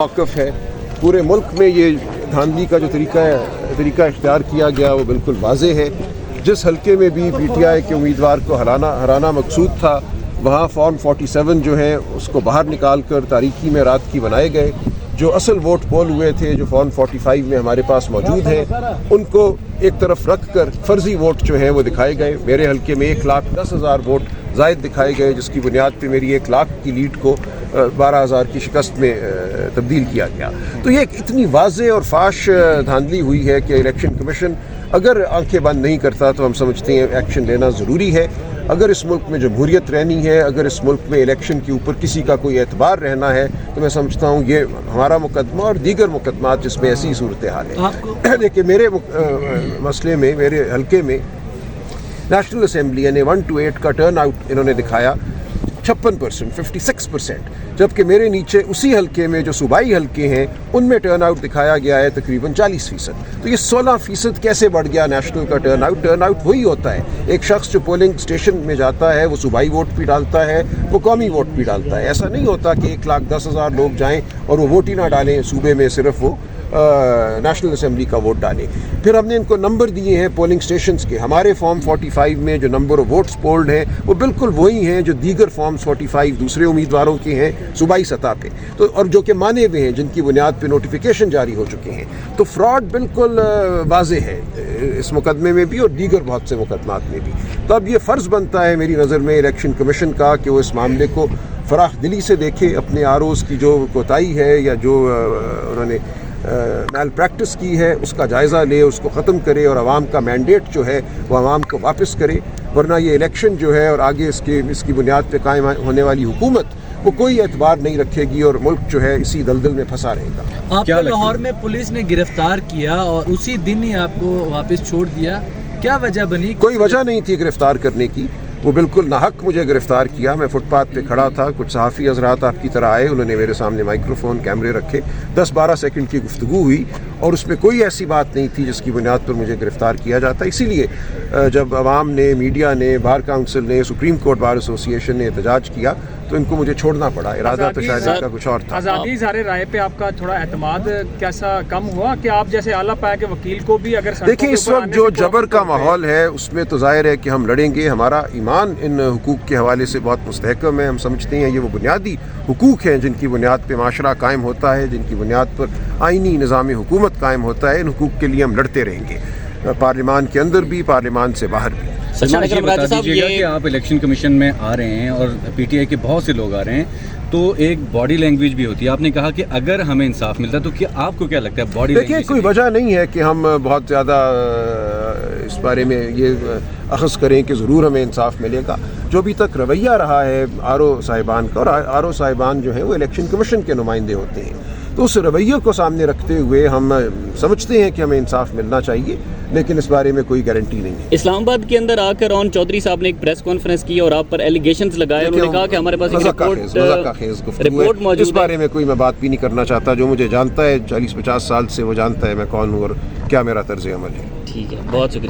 वाक़िफ़ है। पूरे मुल्क में ये धांधली का जो तरीका इख्तियार किया गया वो बिल्कुल वाज़ेह है। जिस हल्के में भी PTI के उम्मीदवार को हराना मकसूद था, वहाँ फॉर्म 47 जो है उसको बाहर निकाल कर तारीकी में रात की बनाए गए। जो असल वोट पोल हुए थे, जो फॉर्म 45 में हमारे पास मौजूद हैं, उनको एक तरफ रख कर फर्जी वोट जो हैं वो दिखाए गए। मेरे हल्के में 1,10,000 वोट ज़ायद दिखाए गए, जिसकी बुनियाद पे मेरी 1 लाख की लीड को 12,000 की शिकस्त में तब्दील किया गया। तो ये इतनी वाज़ेह और फाश धांधली हुई है कि इलेक्शन कमीशन अगर आंखें बंद नहीं करता तो हम समझते हैं एक्शन लेना ज़रूरी है। अगर इस मुल्क में जमहूरियत रहनी है, अगर इस मुल्क में इलेक्शन के ऊपर किसी का कोई एतबार रहना है, तो मैं समझता हूँ ये हमारा मुकदमा और दीगर मुकदमात जिसमें ऐसी सूरत हाल है। देखिए, मेरे मसले में, मेरे हल्के में नेशनल असम्बली यानी 1 to 8 का टर्न आउट इन्होंने दिखाया 56%, 56%, जबकि मेरे नीचे उसी हल्के में जो सूबाई हल्के हैं उनमें टर्न आउट दिखाया गया है तकरीबन 40%। तो ये 16% कैसे बढ़ गया नेशनल का टर्न आउट वही होता है। एक शख्स जो पोलिंग स्टेशन में जाता है वो सूबाई वोट भी डालता है, वो कौमी वोट भी डालता है। ऐसा नहीं होता कि 1,10,000 लोग जाएं और वो वोट ही ना डालें सूबे में, सिर्फ वो नेशनल असम्बली का वोट डालें। फिर हमने इनको नंबर दिए हैं पोलिंग स्टेशंस के। हमारे फॉर्म 45 में जो नंबर ऑफ वोट्स पोल्ड हैं वो बिल्कुल वही हैं जो दीगर फॉर्म्स 45 दूसरे उम्मीदवारों के हैं सूबाई सतह पे, तो और जो कि माने हुए हैं, जिनकी बुनियाद पे नोटिफिकेशन जारी हो चुके हैं। तो फ्रॉड बिल्कुल वाज़ेह है इस मुकदमे में भी और दीगर बहुत से मुकदमात में भी। तो अब ये फ़र्ज़ बनता है मेरी नज़र में इलेक्शन कमीशन का कि वो इस मामले को फराख दिली से देखे, अपने आरओज़ की जो कोताही है या जो उन्होंने मैल प्रैक्टिस की है उसका जायज़ा ले, उसको ख़त्म करे और आवाम का मैंडेट जो है वो आवाम को वापस करे। वरना ये इलेक्शन जो है और आगे इसकी बुनियाद पे कायम होने वाली हुकूमत वो कोई एतबार नहीं रखेगी और मुल्क जो है इसी दलदल में फंसा रहेगा। आपको लाहौर में पुलिस ने गिरफ्तार किया और उसी दिन ही आपको वापस छोड़ दिया, क्या वजह बनी? कोई वजह नहीं थी गिरफ्तार करने की, वो बिल्कुल नाहक मुझे गिरफ्तार किया। मैं फुटपाथ पे खड़ा था, कुछ सहाफ़ी हज़रात आपकी तरह आए, उन्होंने मेरे सामने माइक्रोफोन कैमरे रखे, 10-12 सेकंड की गुफ्तगू हुई और उसमें कोई ऐसी बात नहीं थी जिसकी बुनियाद पर मुझे गिरफ्तार किया जाता। इसीलिए जब अवाम ने, मीडिया ने, बार काउंसिल ने, सुप्रीम कोर्ट बार एसोसिएशन ने एहतजाज किया तो इनको मुझे छोड़ना पड़ा। इरादा तो शायद इनका कुछ और था। आज़ादी ज़ाहिर राय पे आपका थोड़ा एतमाद कैसा कम हुआ कि आप जैसे आला पाया के वकील को भी अगर देखिए, इस वक्त जो जबर का माहौल है उसमें तो जाहिर है कि हम लड़ेंगे। हमारा ईमान इन हुकूक के हवाले से बहुत मुस्तहकम है। हम समझते हैं ये वो बुनियादी हुकूक हैं जिनकी बुनियाद पर माशरा कायम होता है, जिनकी बुनियाद पर आइनी निज़ाम हुकूमत कायम होता है। इन हुकूक के लिए हम लड़ते रहेंगे, पार्लिमान के अंदर भी, पार्लिमान से बाहर भी। सलमान, ये बता दीजिएगा कि आप इलेक्शन कमीशन में आ रहे हैं और PTI के बहुत से लोग आ रहे हैं, तो एक बॉडी लैंग्वेज भी होती है। आपने कहा कि अगर हमें इंसाफ मिलता तो क्या आपको क्या लगता है बॉडी लैंग्वेज? देखिए, कोई वजह नहीं है कि हम बहुत ज़्यादा इस बारे में ये अखज़ करें कि ज़रूर हमें इंसाफ मिलेगा। जो भी तक रवैया रहा है RO साहिबान का, और RO साहिबान जो हैं वो इलेक्शन कमीशन के नुमाइंदे होते हैं, तो उस रवैये को सामने रखते हुए हम समझते हैं कि हमें इंसाफ मिलना चाहिए, लेकिन इस बारे में कोई गारंटी नहीं है। इस्लामाबाद के अंदर आकर रॉन चौधरी साहब ने एक प्रेस कॉन्फ्रेंस की और आप पर एलिगेशंस लगाए। उन्होंने कहा कि हमारे पास रिपोर्ट मौजूद है। इस बारे में कोई मैं बात भी नहीं करना चाहता। जो मुझे जानता है 40-50 साल से, वो जानता है मैं कौन हूँ और क्या मेरा तर्ज अमल है। ठीक है, बहुत शुक्रिया।